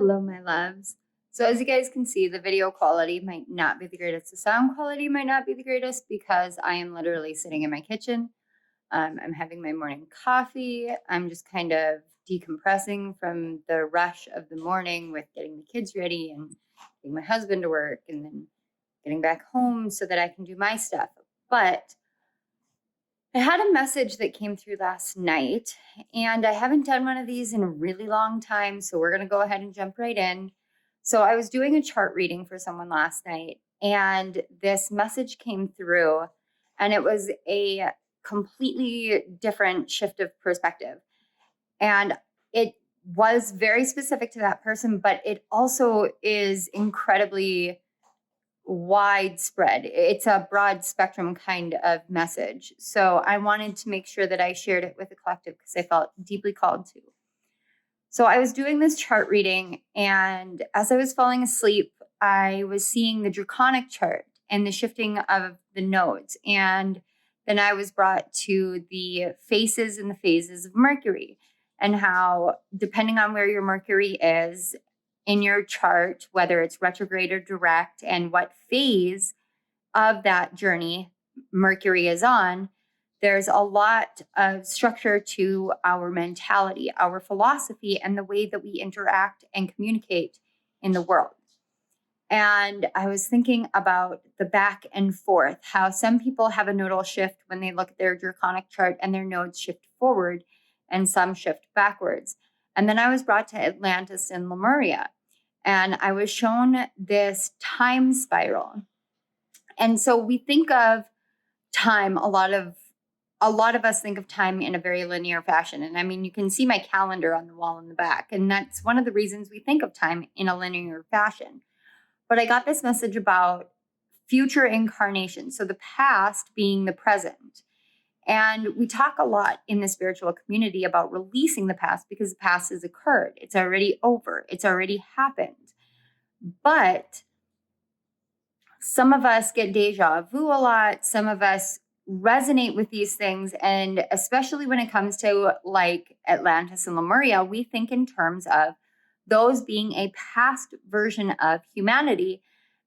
Hello, my loves. So as you guys can see, the video quality might not be the greatest. The sound quality might not be the greatest because I am literally sitting in my kitchen. I'm having my morning coffee. I'm just kind of decompressing from the rush of the morning with getting the kids ready and getting my husband to work and then getting back home so that I can do my stuff. But I had a message that came through last night, and I haven't done one of these in a really long time, so we're going to go ahead and jump right in. So I was doing a chart reading for someone last night, and this message came through, and it was a completely different shift of perspective. And it was very specific to that person, but it also is incredibly widespread. It's a broad spectrum kind of message. So I wanted to make sure that I shared it with the collective because I felt deeply called to. So I was doing this chart reading, and as I was falling asleep, I was seeing the draconic chart and the shifting of the nodes. And then I was brought to the faces and the phases of Mercury and how, depending on where your Mercury is in your chart, whether it's retrograde or direct, and what phase of that journey Mercury is on, there's a lot of structure to our mentality, our philosophy, and the way that we interact and communicate in the world. And I was thinking about the back and forth, how some people have a nodal shift when they look at their draconic chart and their nodes shift forward and some shift backwards. And then I was brought to Atlantis and Lemuria, and I was shown this time spiral. And so we think of time, a lot of us think of time in a very linear fashion. And I mean, you can see my calendar on the wall in the back, and that's one of the reasons we think of time in a linear fashion. But I got this message about future incarnation, so the past being the present. And we talk a lot in the spiritual community about releasing the past because the past has occurred. It's already over. It's already happened. But some of us get deja vu a lot. Some of us resonate with these things. And especially when it comes to like Atlantis and Lemuria, we think in terms of those being a past version of humanity.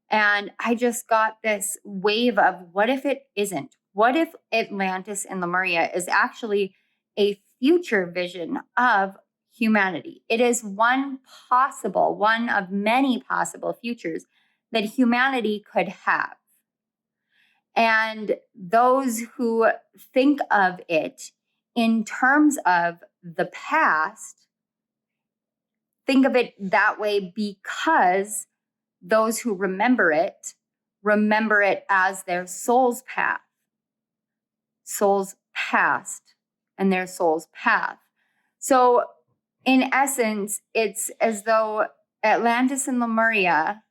And I just got this wave of what if it isn't? What if Atlantis and Lemuria is actually a future vision of humanity? It is one of many possible futures that humanity could have. And those who think of it in terms of the past think of it that way because those who remember it as their soul's path. Soul's past and their soul's path. So in essence, it's as though Atlantis and Lemuria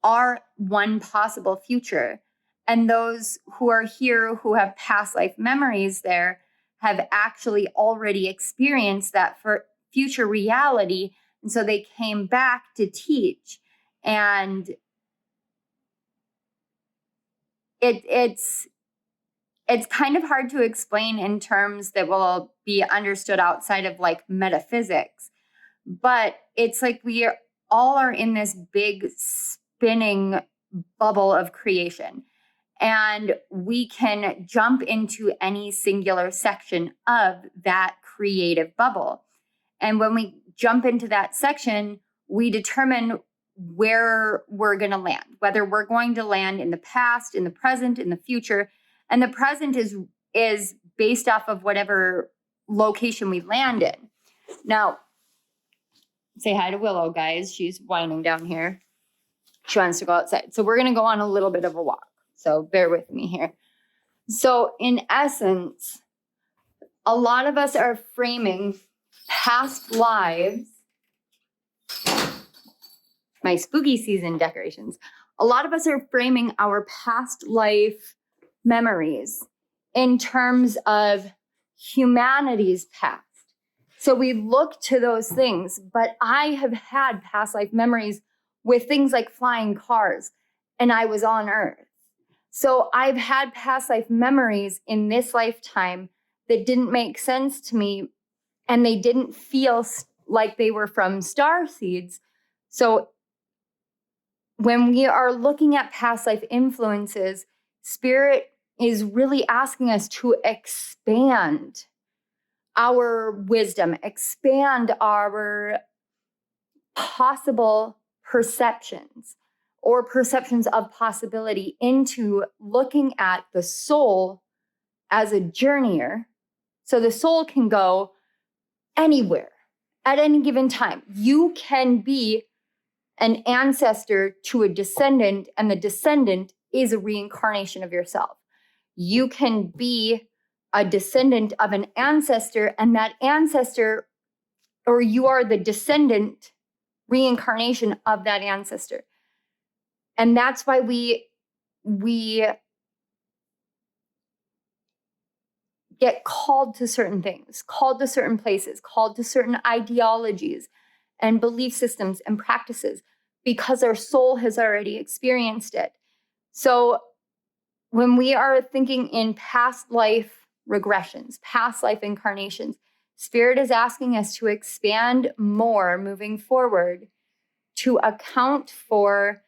are one possible future. And those who are here who have past life memories there have actually already experienced that for future reality. And so they came back to teach. And it's kind of hard to explain in terms that will be understood outside of like metaphysics. But it's like we all are in this big spinning bubble of creation. And we can jump into any singular section of that creative bubble. And when we jump into that section, we determine where we're going to land, whether we're going to land in the past, in the present, in the future. And the present is based off of whatever location we land in. Now, say hi to Willow, guys. She's whining down here. She wants to go outside. So we're going to go on a little bit of a walk. So bear with me here. So in essence, a lot of us are framing past lives. My spooky season decorations. A lot of us are framing our past life memories in terms of humanity's past. So we look to those things, but I have had past life memories with things like flying cars, and I was on Earth. So I've had past life memories in this lifetime that didn't make sense to me, and they didn't feel like they were from star seeds. So when we are looking at past life influences, Spirit is really asking us to expand our wisdom, expand our possible perceptions or perceptions of possibility into looking at the soul as a journeyer. So the soul can go anywhere at any given time. You can be an ancestor to a descendant, and the descendant is a reincarnation of yourself. You can be a descendant of an ancestor, and that ancestor, or you are the descendant reincarnation of that ancestor. And that's why we get called to certain things, called to certain places, called to certain ideologies and belief systems and practices, because our soul has already experienced it. So when we are thinking in past life regressions, past life incarnations, Spirit is asking us to expand more moving forward to account for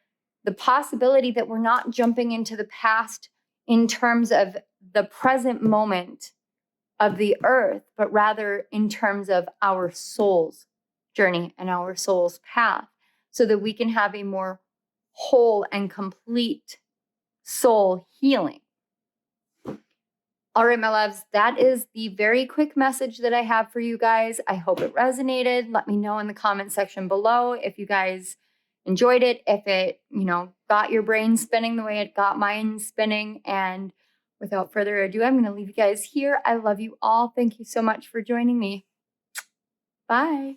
the possibility that we're not jumping into the past in terms of the present moment of the earth, but rather in terms of our soul's journey and our soul's path, so that we can have a more whole and complete soul healing. All right, my loves, that is the very quick message that I have for you guys. I hope it resonated. Let me know in the comment section below if you guys enjoyed it, if it, got your brain spinning the way it got mine spinning. And without further ado, I'm going to leave you guys here. I love you all. Thank you so much for joining me. Bye.